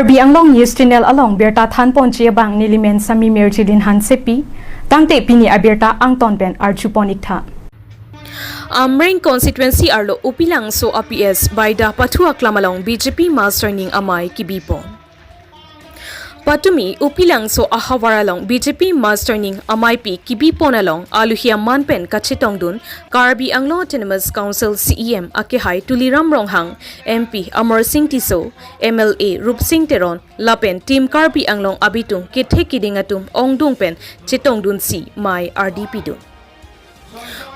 Karbi Anglong News Channel along Berta Than Ponchia Bang Nilimen Sami Merchilin Han Sepi, Tangte Pini Aberta Angton Ben Archuponikta. Amring constituency arlo Upilangso APS by da Pathu Aklam along BJP Masterning Amai Kibipon. Patumi Upilangso Ahawara along BJP Masterning Amai Pi Kibipon along Aluhia Manpen Kachitongdun Karbi Anglo Autonomous Council CEM Akehai Tuliram Ronghang MP Amar Singh Tiso MLA Rup Singh Teron Lapen Team Karbi Anglong Abitung Kethe Kidingatum Ongdung Pen Chitongdun Si Mai RDP Dun.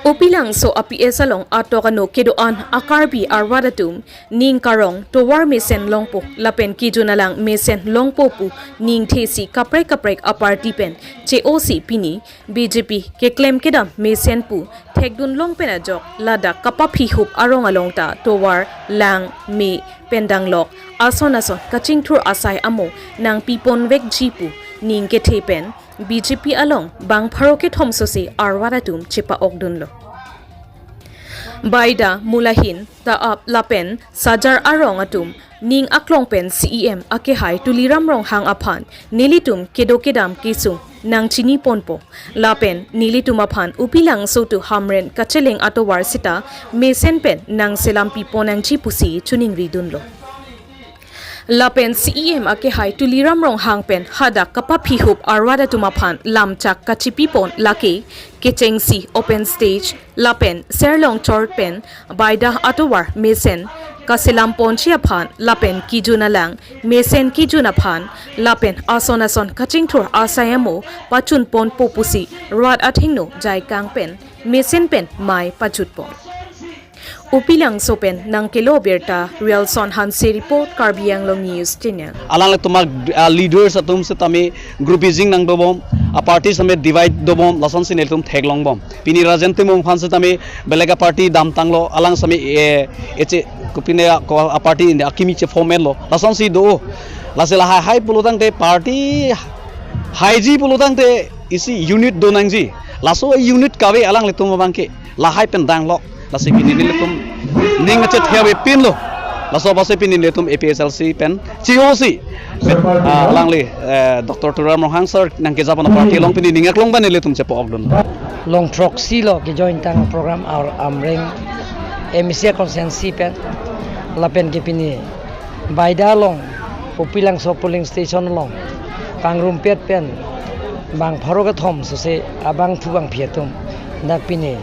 Upilangso APS along atokano kedoan akarbi arwadatum ning karong towar mesen longpo lapen kijunalang mesen longpo pu ning thesi kaprek aparty pen COC pini BJP ke claim kedam mesen pu thekdun longpen ajok ladak kapaphi hup arong along ta towar lang me pendang lok ason kaching thur asai amo nang pipon vek jipu ning ke thepen BJP along bang pharoke thomsosi arwadatum Chepa okdunlo. Baida mulahin ta up lapen sajar arong atum ning aklong pen CEM akehai tuliram rong hang aphan nilitum kedokedam kisung nang chini ponpo lapen nilitum aphan Upilangso tu hamren kacheleng atowar sita mesen pen nang selampi ponang chipusi chuning ridunlo. Lapen CEM akehai tuliram rong hangpen hadak kapaphi hup arwada tumaphan lamchak kachipipon laki kechengsi open stage lapen serlong chorpen baida atowar mesen kasilampon chiaphan lapen kijuna lang mesen kijuna phan lapen ason kachingthur asayamo pachun pon popusi rad athingno jai kangpen mesen pen mai pachutpon. Upilangso pen nang kilo berta real son hanse report Karbi Anglong News Channel. Alang tumak leaders atum se tami grouping nang dobom Aparty same divide dobom lason sin eltum theglong bom pini rajente mom phanse tami belega party dam tanglo alang same eche kupine Aparty in akimi che formen lo lason si do lasela hai pulutang te party haiji pulutang te isi unit donangji laso unit kawe alang letum bangke la hai pen dang lo lasi pini niletum ning achet hewe pin lo laso base pini niletum Aphlc pen COC langli Dr. Turam Rohang sir nang ke Japan party long pini ningak long ban niletum Chepa okdun long proxy lo ke join tang program our amring MCA consensi pen lapen ke pini baida long Upilangso polling station long kangrum pet pen bang pharoga thom se abang thubang phietum dak pini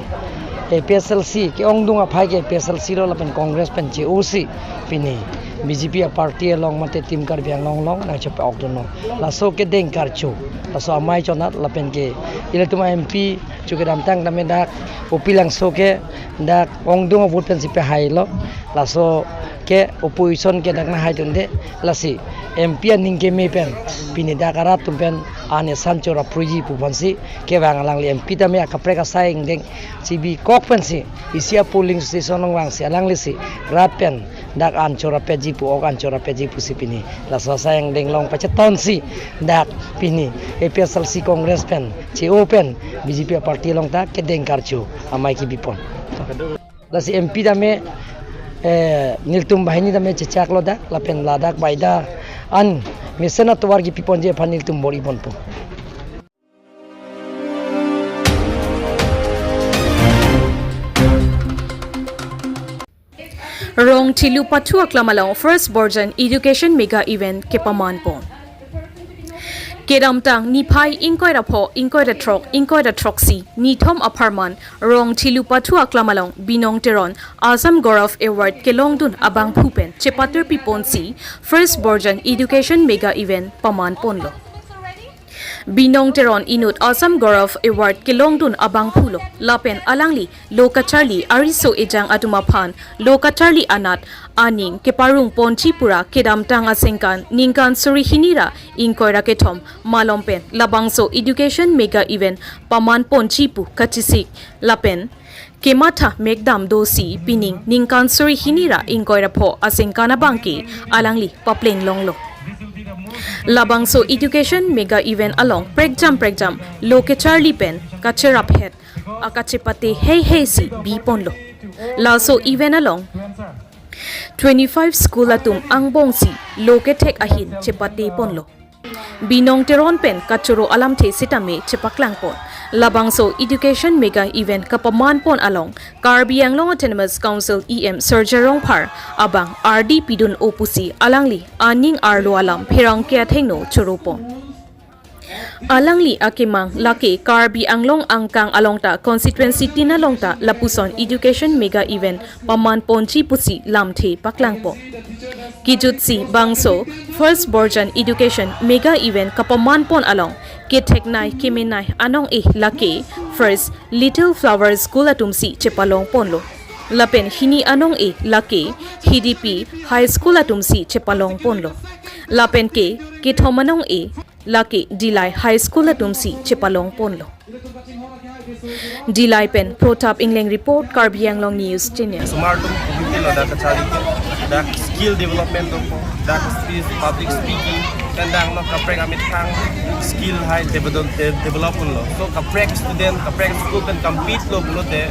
Aphlc ke ongdung aphai ke Aphlc lo lapen Congress pen COC pini BJP Aparty along mate team Karbi Anglong long na Chepa okdun laso ke deng karchu laso amai chonat lapen ke iletuma MP chukedam tang dame dak Upilangso ke dak ongdung vote pen sipe hai lo laso ke opposition ke dak na hai tunde lasi MP ning ke me pen pini dakarat tumpen ane sanchora proji pupansi ke bangalang li MP tame akapreka saing deng CB kokpensi isia polling station wang si alang lisi rapen dak anchora peji pu ok anchora peji pu sipini la so saing deng long pacheton si dak pini Aphlc Congress pen CO pen BJP Aparty long ta ke deng karchu amai ki bipon la si MP tame niltum bahini tame chechak lo dak lapen ladak baida an mesena towar gi pipon je phanil tum bori bonpo Rong Chilu Pathu Aklam along first Borjan education mega event kepaman pon. Kedam tang ni phai ingkoi da troxy ni thom aparman rong Chilu Pathu Aklam along binong teron Asam Gaurav Award kelong dun abang phupen Chepater piponsi first Borjan education mega event paman ponlo. Binong teron inut Asam Gaurav Award kelong dun abang phulo lapen alangli loka charli ariso ejang atumaphan loka charli anat aning keparung ponchi pura kedam tang asengkan ningkan suri hinira inkoira kethom malompen labangso education mega event paman ponchi pu kachisik lapen kematha megdam dosi pining ningkan suri hinira inkoira pho asengkana bangki alangli papleng longlo Labangso education mega event along pregjam loke charli pen kachera phet akachepate hey si bi ponlo laso event along 25 school atum angbong si loketek ahin chepate ponlo binong teron pen kachuro alam the sitame chepaklang pon labangso education mega event kapaman pon along Karbi Anglong Autonomous Council EM Sergerong Par abang RD pidun opusi alangli aning arlo alam phirang kya thengno churopon alangli akimang laki Karbi Anglong angkang alongta constituency tinalongta lapuson education mega event paman ponchi pusi lamthe paklangpo kijutsi bangso first borjan education mega event kapaman pon along keteknai kemenai anong laki first little flower school atumsi chepalong ponlo lapen hini anong laki HDP high school atumsi chepalong ponlo lapen ke thomanong laki Dilai high school atumsi chepalong ponlo Dilai pen protap ingling report Karbi Anglong news channel Sumartum pupil ada kacari dak skill development to dak public speaking tendang no kaprek amit hang skill high development lo so kaprek student kaprek school kan compete lo bulo de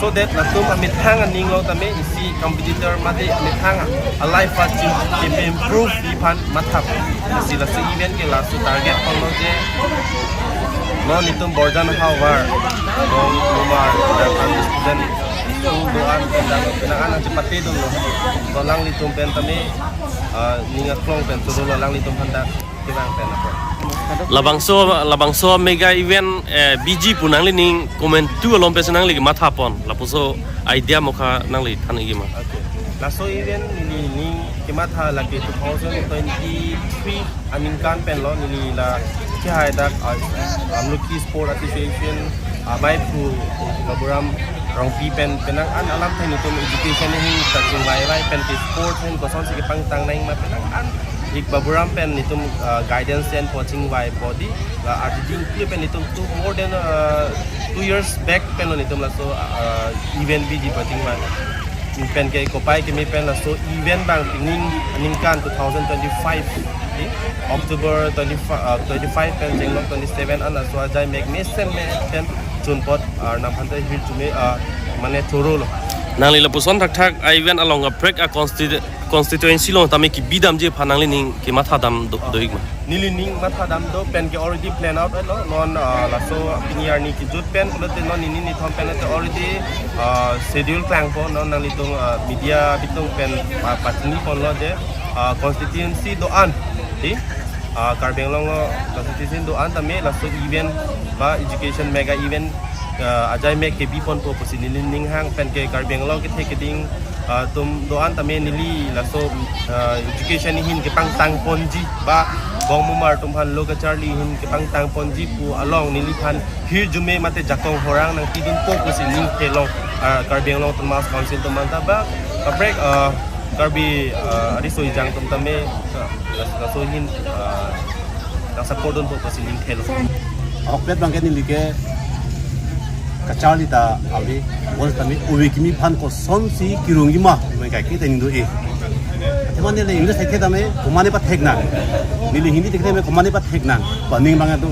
so that latum amit hang aning lo tame isi competitor mate amit hang a life watching improve ipan mathap sila se event ke last target polo je no nitum bordan hawar dong lumar dan student doan pinangan cepate dong lo tolang nitum pen tame ninga klong pen tulo lang nitum handak tinang pen apa labangso mega event BG punang lining comment tu alom pesenang lagi mathapon lapuso idea mokha nang li than igi ma laso event ni kimatha lagi 2023 amin kan pen lo ni la ki hai dak amluki sport association abai pu kaburam rong pi pen penang an alam thai ni tum education ni taking lai pen ki sport hen ko son si ki pang tang nang ma penang an ik baburam pen nitum guidance and coaching by body la arjing clip pen nitum to more than 2 years back pen nitum la so event bg coaching man pen ke kopai ke mi pen la so event bang ning kan 2025 October 25 pen jenglong 27 an so ajai make mesem pen chunpot nam hantai hil chume mane thoro lo nang li lapuson thak event along a break a constituency long tame ki bidam je phanang li ning ki matha dam doig ma nili ning matha dam do pen ke already plan out lo non la so piniar ni ki jut pen lo te non ni thom pen te already schedule plan po non nang litung media bitung pen patni pon lo je constituency do an ti Karbi Anglong constituency do an tame la so event ba education mega event ajai mek ke bipon po posi ning hang pen ke Karbi Anglong ke thek ding tum doan tame nili la so education hin ke pang tang ponji ba bong mumar tum han loga charlie hin ke pang tang ponji pu along nili phan hir jume mate jakong horang nang tidun po posi ning ke long Karbi Anglong Autonomous Council tum manta ba break Karbi ari so jang tum tame la so hin la support don po posi ning ke lo Aklam bang ke nili ke kacali ta ali wal tami uwikimi phan ko sonsi kirungi ma mai kai ki tening do e teman ne english thek ta me komane pa thek na nili hindi thek me komane pa thek na paning bang do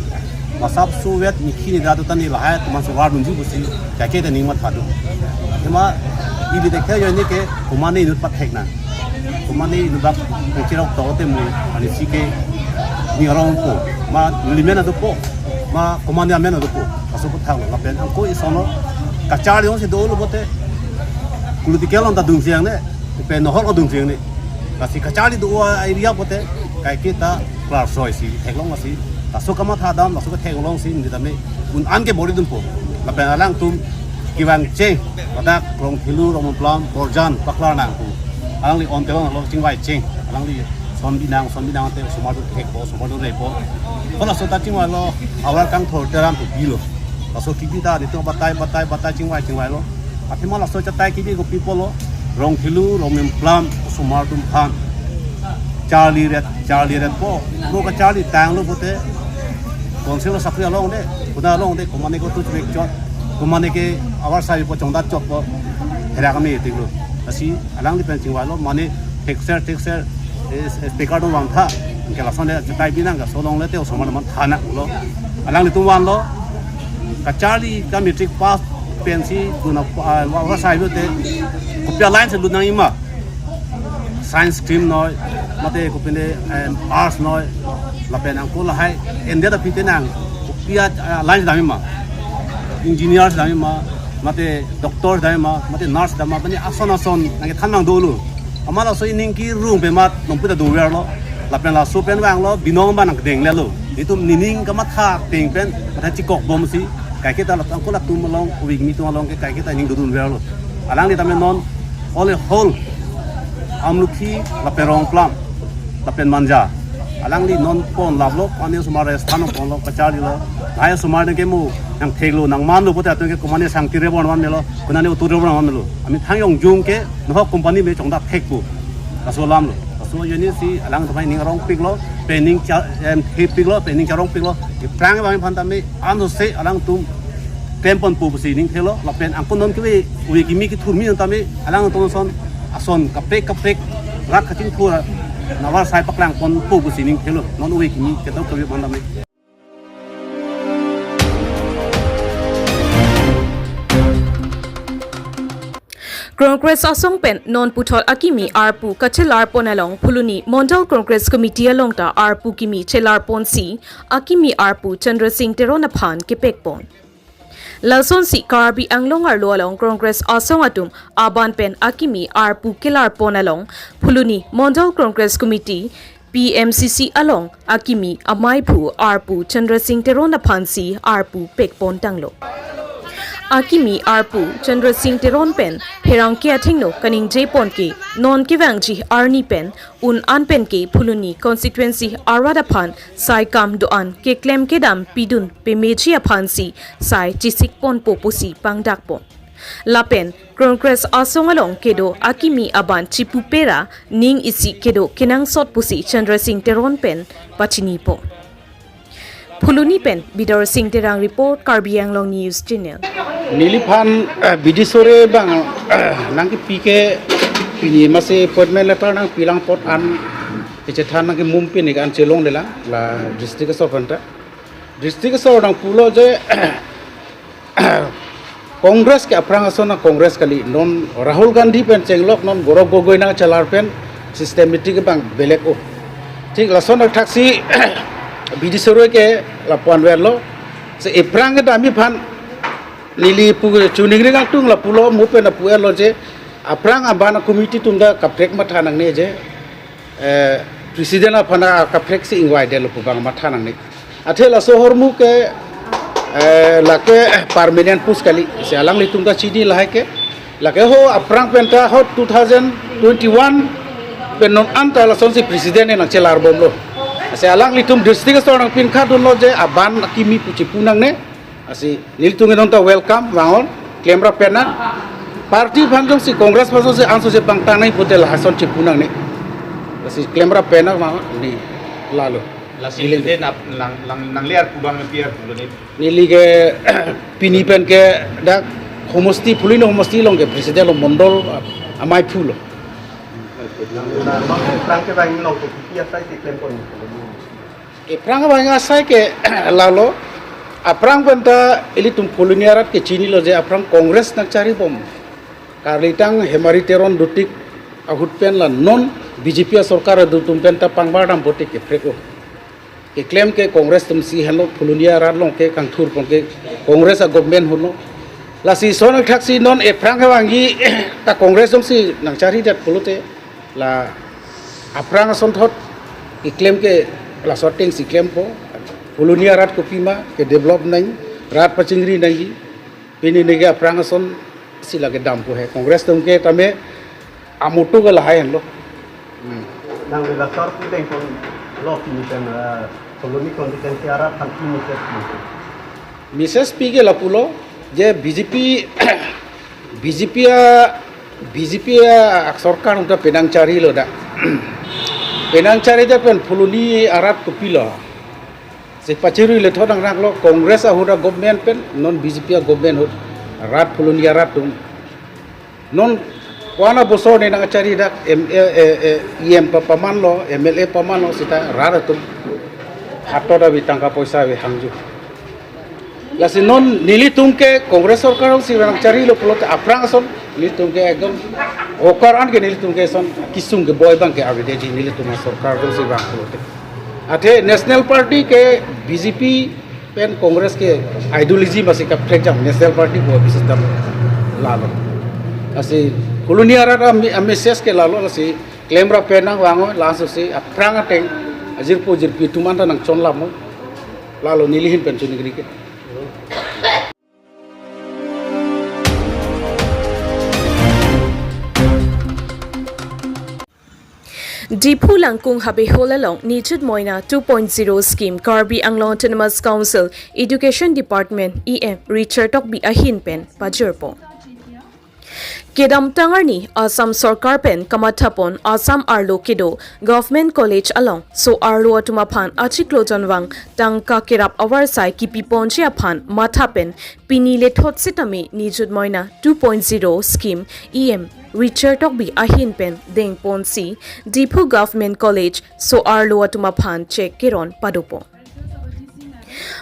masap su wet ni khini da do tani la ha tuman so war dun ji busi kai ke tening ma thadu tema ibi de khe yo ni ke komane nu pa thek na komane nu ba ki rok to te mu ani si ke ni rong ko ma limena do po ma komane amena do po aso ko thang la pen ang ko isono kachar yong se do lo bote kuluti kelon ta dung siang ne pen no hol dung siang ne kasi kachar do area bote kai kita klar soi si theklong si aso kama tha dam aso ko theklong si ni tame un an ke bori dum po la pen alang tum kiwang che pada krong thilu rom plan borjan paklar nang pu alang li on telong lo chingwai ching alang li som binang te somar do thek po somar do re po kola so ta chingwai lo awar kang thor teram pu bi lo laso kibi da ni to batai chingwai lo athima laso chatai kibi go people lo rong thilu romem plam sumar tum khan charlie ret po ro ka charlie tang lo bote konsel sakri along de kuda long de komane go tu chek chot komane ke awar sai po chongda chok po hera kami ti lo asi alang li pen chingwai lo mane texer speaker do wang tha ke lason de chatai binang ga solong le te somar man thana lo alang li tum wan lo kacali ka metric pass pensi guna wa sai lo te kopya line se lunang ima science stream noi mate ko pinde arts noi la pen ang ko la hai ende da pite nang pia line dami ma engineers dami ma mate doctors dami ma mate nurse dami ma bani ason nang thanang dolu amala so ining ki room be mat nong puta do wer lo la pen la so pen wang lo binong ba nang deng le lo itu nining ka mat kha teng pen ta chikok bom si kai kita la ang ko la tum long wing mi tum long ke kai kita ning do dun wer lo alang ni tamen non ole whole amlukhi la perong plam la pen manja alang li non pon lablo ane sumare sthano pon lo kachari lo dai sumare ke mu nang theglo nang man lo pota to ke komane sang tire bon man melo kunane utur bon man melo ami thangyong jung ke no company me chongda thekbu kaso lam lo kaso yoni si alang thai ning rong pik lo training cha he pik lo training cha rong pik lo ki prang ba mi phan ta me anu se alang tum tempon pu si ning thelo la pen ang konon ke wi ki mi ki thur mi ta me alang ton son ason kapek rak khatin thura nawar sai paklang pon pu si ning thelo non wi ki mi ke to ke ban ta me Congress asong pen non puthol akimi arpu kachelar ponalong phuluni Mondal Congress Committee along ta arpu kimi chelar ponsi akimi arpu Chandra Singh Terona phan ke pekpon Lalson si karbi anglong arlo along Congress asong atum aban pen akimi arpu kelar ponalong phuluni Mondal Congress Committee PMCC along akimi amai phu arpu Chandra Singh Terona phansi arpu pekpon tanglo Akimi arpu Chandra Singh Teron pen herang ke athingno kaning jepon ke non ke wangji arni pen un an pen ke phuluni constituency arada phan sai kam do an ke claim ke dam pidun pe meji aphan si sai chisik pon popusi pangdak pon lapen Congress asong along kedo akimi aban chipu pera ning isi kedo kenang sot pusi Chandra Singh Teron pen pachini po Phuluni pen Bidar Singh Terang report Karbi Anglong News Channel Niliphan bidisore bang nangki pike pini mase appointment letter nang pilang pot an pecethan nangki mumpi ni kan celong dela la district sofanta district so nang pulo je Congress ke aprang asona Congress kali non Rahul Gandhi pen chenglok non Gorok Gogoi nang chalar pen systematic bang belek o ठीक lason nak taksi bidisore ke lapuan werlo se aprang ke dami phan Lili pu chuning ring tung la pulo mu pe na puer lo je aprang abana committee tunda kaprek matha nang ne je president apana kaprek si ingwai de lo pu bang matha nang ne athela sohor mu ke la ke permanent pus kali se alang li tunda chidi la ke la ke ho aprang penta ho 2021 pen non anta la son si president na chelar bom lo se alang li tum district so nang pin kha dun lo je aban kimi pu chi punang ne asi niltungi nonta welcome wangon klemra pena party bhangjong si congress bhangjong si anso je bangta nai putel hason chi punang ne asi klemra pena wangon ni lalo la silente nang liar kubang pier puloni nilige pini pen ke da homosti pulino homosti long ke president lo mondol amai phulo prang ke bang no pia sai ti klem pon e prang bang asai ke lalo aprang penta ili tum koloniarat ke chini lo je aprang congress nak cari bom karlitang hemari teron dutik ahut pen la non bjp sarkar du tum penta pangbadam bote ke freko ke claim ke congress tum si hello koloniarat long ke kangthur pon ke congress a government hono la si son thaksi non e prang wangi ta congress tum si nang cari dat polote la aprang son thot ke claim ke la sorting si claim po Polonia rat kopima ke develop nai rat pachingri nai pini nege aprangason sila ke dampu hai congress tum ke tame amutu ke lahai lo nang la sor pu deng pon lo pini pen koloni kondiken tiara tan pini ke Mrs. P ke lapulo je BJP sarkar unta penang cari lo da penang cari da pen Poloni arat kopilo se pachiru le thodang rak lo congress a hoda government pen non bjp government hod rat Poloni rat tum non wana bosor ne nang cari dak em paman lo mla paman lo sita rat tum hatoda bitangka poisa we hangju la se non nili tum ke congress sarkar si nang cari lo plot aprang son nilitung ke ekdom okar an ke nilitung ke son kisung ke boy bang ke avide ji nilitung sarkar dong se bang lote ate national party ke BJP pen congress ke ideology masih kap trek jam national party bo bisis dam lalo asi koloniara message ke lalo asi claim ra penang wango langsung si aprang ateng ajir po jir pituman nang chon lamo lalo nilihin pen chuni gri ke Dipu langkung habe holalong nijut moina 2.0 scheme Karbi Anglong Autonomous Council Education Department EM Richard Tok bi ahin pen pajurpo. Kedam tangarni Assam Sarkar pen kamathapon Assam Arlo Kido Government College along so Arlo atumaphan achiklo janwang tangka kerap awarsai kipi ponche aphan mathapen pinile thot sitami nijut moina 2.0 scheme EM Richard Tok bi ahin pen deng ponsi Dipu Government College so Arlo atumaphan check kiron padupo.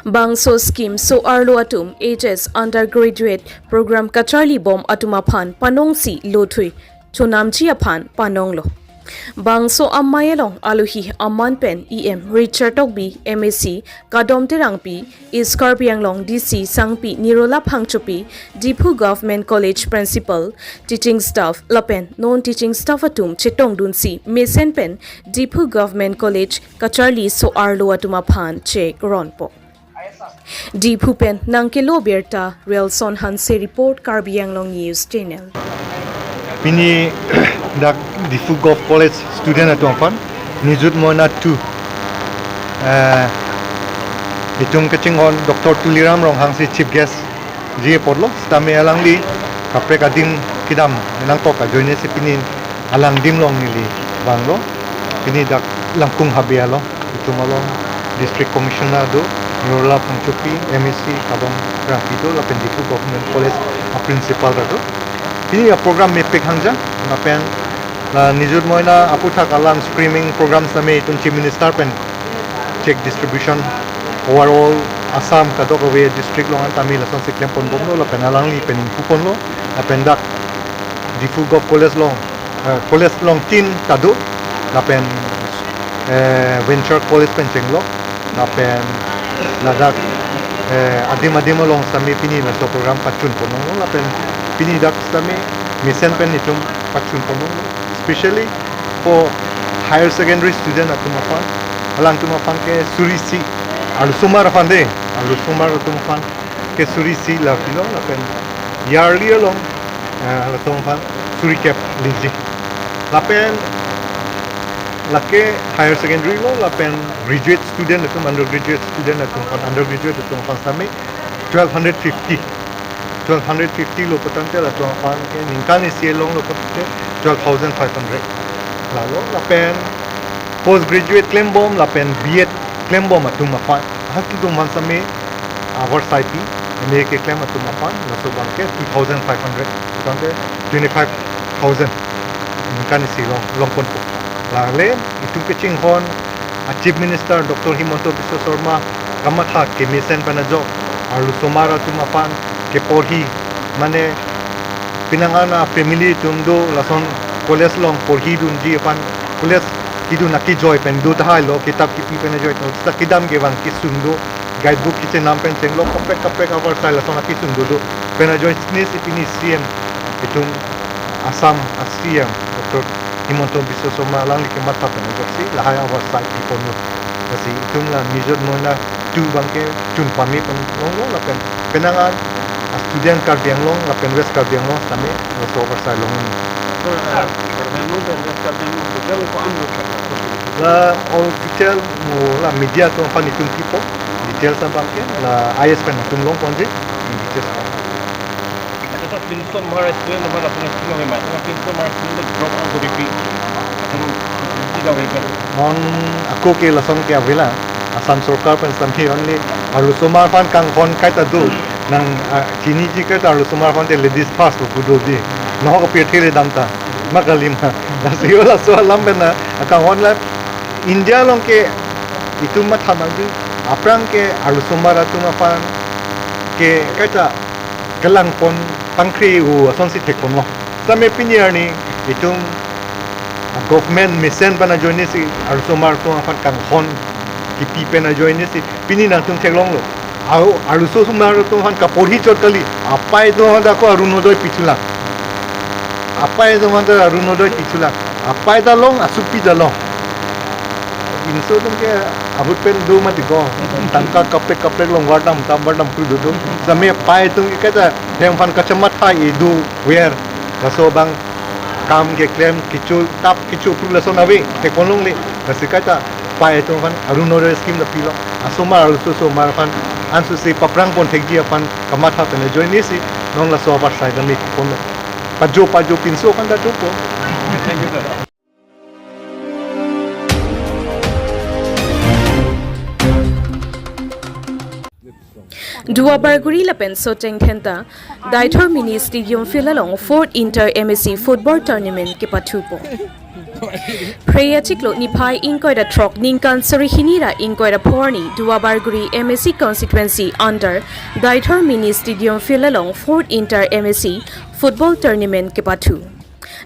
Bangso scheme so Arlo atum HS undergraduate program kacharli bom atumaphan panongsi lothui chunamchi aphan panonglo Bangso ammayalong aluhi amman pen EM Richard Tokbi MSc kadom terangpi iskarpianglong DC sangpi nirola phangchupi Dipu Government College principal teaching staff lapen non teaching staff atum chitong dunsi mesen pen Dipu Government College kacharli so Arlo atumaphan che ronpo Dipu pen nangkelo berta Relson Hanse report Karbianglong News Channel Pini dak Difu Golf College student atong pan nijut mona 2 itung kechingon Dr. Tuliram rong hangsi chief guest ji podlo stame alangli kapre kadim kidam nang tok joine si pini alang dim long nili banglo pini dak langkung habialo itumalo district commissioner do Nurla Pangchupi MSc kadom rapido la Difu Government College a principal do ini program mepek hangja napen na nijut moina aputha kalam screaming program same itun chief minister pen check distribution overall Assam kadok away district longan tamil asan siklem pon bomno la penalang li pening kupon lo napen dak Difu Golf College long tin kado napen venture college pen chenglo napen ladak adim long same pini na so program pachun ponong napen pini dak same mission pen itum pachun ponong especially for higher secondary student atumafan alang tumafan ke surisi alusumar fande alusumar atumafan ke surisi la kilo napen yearly long atumafan suri cap liji lapen lake higher secondary lo lapen graduate student atum undergraduate student atum undergraduate atum same 1250 lo potante la atum ke ningkani sielong lo potante 12,500 lalu lapen postgraduate claim bomb lapen B.Ed claim bomb atum apan hatu dum man same our site America claim atum apan laso bangke 2,500 potante 25,000 ningkani sielong longpon po lale itu kecing hon chief minister Dr. Himanto Biswa Sarma kamatha ke mission panajo alu somara tumapan ke porhi mane pinangana family tundo lason college long porhi dunji pan college kidu naki joy pen do thai lo kitab ki pen joy to sakidam ge bang ki sundo guidebook ki chen nam pen cheng lo kapek our style lason ki sundo do pen joy ni sipini CM itun Assam CM Dr. Himanto Biswa Sarma lang li kemat pen joy si lahai our side ki ponu kasi itung la mijot mona tu bangke chun pami pen lo la pen penangan student Karbianglong la pen West Karbianglong tame so over side long la official mo la media to fan itun tipo details ang bangke la IS pen tum long konje details ito pinson marat ko na para punas ko may mat na pinson marat ko drop out of BP tidak weber on ako ke la son ke avila Assam Sarkar pen samhi only alu somar fan kang kon kaita do nang chini ji ka alu somar fan te ladies first budo di no ko petele damta makalima nasiola so lambena akang online India long ke itu mat hamaju aprang ke alu somara tumafan ke kaita kelang pon pangkri u ason si tekon lo Stame piniar ni itong government mission pa na join ni si Arsomar to apan kanghon kipi pe na join ni si pini na tung cheklong lo. Aruso sumar to han kapori chot kali apai to han ko arunodoi pichula. Apai to han arunodoi pichula. Apai da long asupi da long. Inso tum ke abut pen do mati go tangka kape long wadam tabadam ku do same pai tung ke ta dem fan kachamat ha idu where raso bang kam ke claim kichu tap kichu pulason awe te konlong le rasikata pai tung fan arunodoi scheme da pilo asoma aruso so mar fan ansu si paprang pon thegi apan kamatha pen join ni si nong la so bar sai da mi kon pajo pinso kan da to ko thank you sir. Dua Barguri Lapen Soteng Thenta, Daithor Mini Stadium Filalong 4th Inter MSC Football Tournament ke Pathu po. Preya Chiklo Nipai Inkoi da Trok Ninkan Sarihinira Inkoi da Porni Dua Barguri MSC constituency under Daithor Mini Stadium Filalong 4th Inter MSC Football Tournament ke Pathu.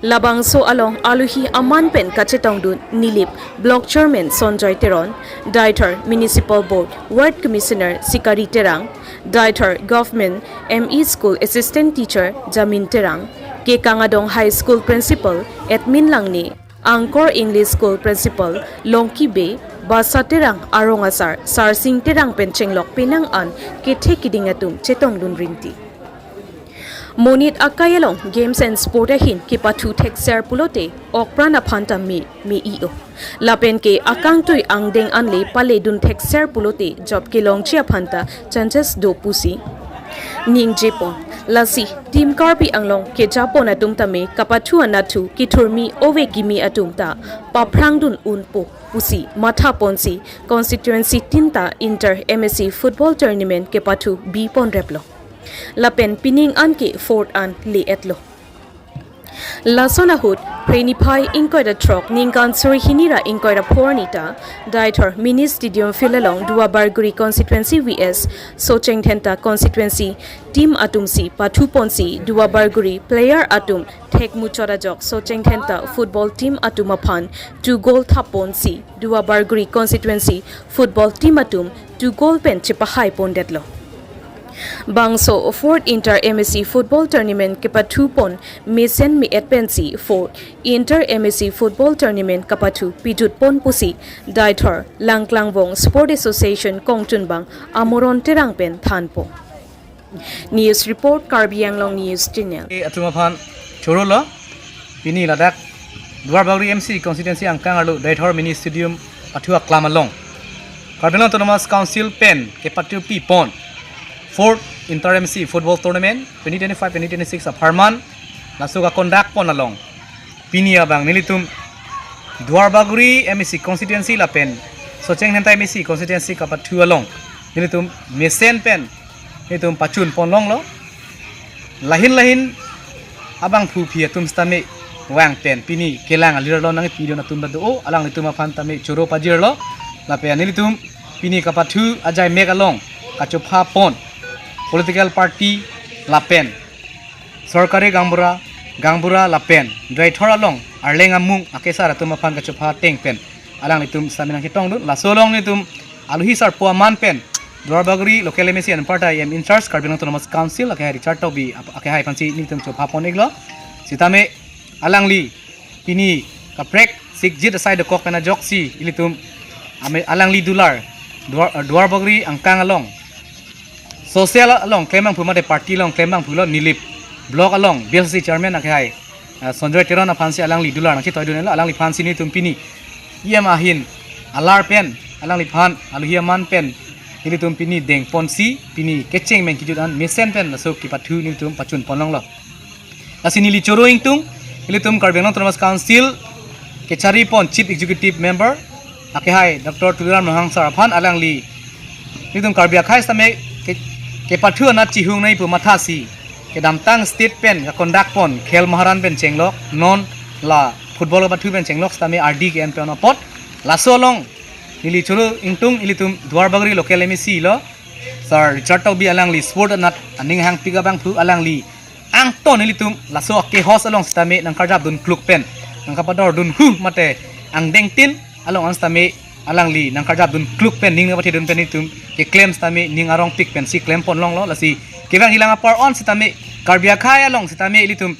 Labangso along Aluhi Amanpen Kachetongdun Nilip Block Chairman Sonjoy Teron, Daithor Municipal Board Ward Commissioner Sikari Terang, Daithor Government ME School Assistant Teacher Jamin Terang, Ke Kangadong High School Principal Edmin Langni, Angkor English School Principal Longki Bay, Basa Terang Arongasar, Sarsing Terang Penchenglok Pinang An, Ke Tekidingatum Chetongdun Rinti. Monit akayalong games and sport ahin ki Pathu Thexer pulote okprana phanta mi io lapen ke akangtoi angdeng anle pale dun Thexer pulote job ke long chia phanta chances do pusi ning jepon lasi team karpi anglong ke japon atum tame kapathu anathu ki thurmi ove gimi atum ta paprang dun unpo pusi matha ponsi constituency tinta inter MSC football tournament ke Pathu b pon replo Lapen pining an ke fort an le etlo. Lasona hut prenipai inkoi da trok ningan suri hinira inkoi da pornita Daithor Mini Stadium Filalong Dua Barguri constituency vs Socheng Thenta constituency team atumsi Pathu ponsi Dua Barguri player atum Thek Muchora Jok Socheng Thenta football team atumaphan 2 goal thaponsi Dua Barguri constituency football team atum 2 goal pen Chepa hai pondetlo. Bangso 4th Inter MSC Football Tournament ke Pathu pon Mesen mi etpensi 4th Inter MSC Football Tournament ke Pathu pijut pon pusi Daithor Langklangbong Sport Association Kongchunbang Amoron Terang pen thanpo. News report Karbi Anglong News Channel. Atumaphan chorola pini ladak Dua Barguri MC constituency angkang alu Daithor Mini Stadium Pathu Aklam along. Karbi Autonomous Council pen ke Pathu pi pon 4th Inter MSC Football Tournament 2025-2026 of Harman nasuka conduct pon along pinia bang nilitum Dua Barguri MSC constituency lapen Socheng Thenta MSC constituency ka Pathu along nilitum mesen pen nilitum pachun pon long lo lahin abang phu phia tum stame wang pen pini kelang alir lo nang pidio na tum do alang nilitum afan tame choro pajir lo lapen nilitum pini ka Pathu ajai meg along kachopha pon political party lapen sarkari gangbura lapen Daithor along arleng amung akesa ratum afan kachopha tengpen alang nitum saminang hitong dun lasolong nitum aluhi sar puaman pen Dua Barguri local MSC and Aparty am in charge Karbi Autonomous Council akai Richard Tobi akai pansi nitum chopha pon iglo sitame alang li pini kaprek sigjit aside the kok na joksi ilitum alang li dular Dua Barguri angkang along social along claimang puma de party long claimang pulo nilip block along BLC chairman akai Sonjoy Teron afansi alang li dular nakhi toy dunela alang li fansi ni tumpini yem ahin alar pen alang li phan aluhiaman pen ini tumpini deng ponsi pini kecheng meng kijudan mesen pen nasuk ki Pathu ni tum pachun ponlong lo asini li choro ingtung ini tum Karbi Autonomous Council kechari pon chief executive member akai Dr. Tuliram Nohangsar aphan alang li ni tum Karbi akai same ke Pathu na chihung nai pu mathasi ke damtang state pen ka conduct pon khel maharan pen chenglok non la football Pathu pen chenglok stame RD ke pen pot la solong nili chulu ingtung ilitum Dua Barguri local MSC lo sir Richard Tobi alang li sport nat aning hang piga bang phu alang li ang ton nilitum laso ke hos along stame nang karjap dun kluk pen nang kapador dun hu mate ang dengtin along ang stame alang li nang karjap dun kluk pen ning ngapati dun penitum ke claim stame ning arong pik pen si claim pon long lo lasi kevang hilang apar on stame karbia khai along stame ilitum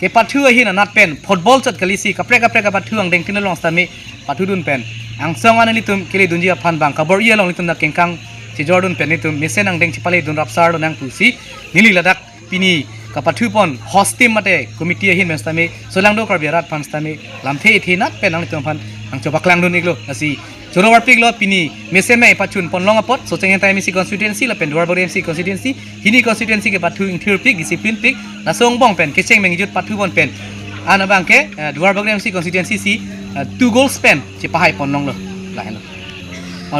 ke pathu hin anat pen football chat kalisi kapre pathu ang dengtin along stame pathu dun pen ang songan ilitum kili dunji aphan bang kabor i along litum na kengkang si jordan pen ilitum mesen ang deng chipale dun rapsar do nang pusi nili ladak pini kapathu pon hostim mate committee hin men stame solang do karbia rat pan stame lamthe ithinat pen ang litum phan ang choba klang dun iglo nasi Joro warpik lo pini meseme pachun pon long apot so chengen time si constituency la pen dwar bor MC constituency hini constituency ke pathu interior pik discipline pik na song bong pen kecheng mengjut pathu bon pen ana bang ke dwar bor MC constituency si 2 goals pen chi pahai pon long lo la hen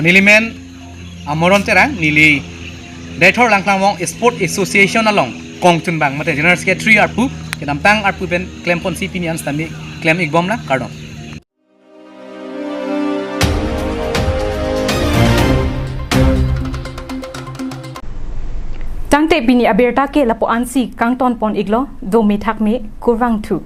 nilimen amoron terang nili daithor langklang wong sport association along kongchun bang mate general secretary arpu ke nampang arpu pen claim pon si pini anstami claim igbom na kardon Tangte bini aberta ke lapo ansi kangton pon iglo do me thak me kurwang thu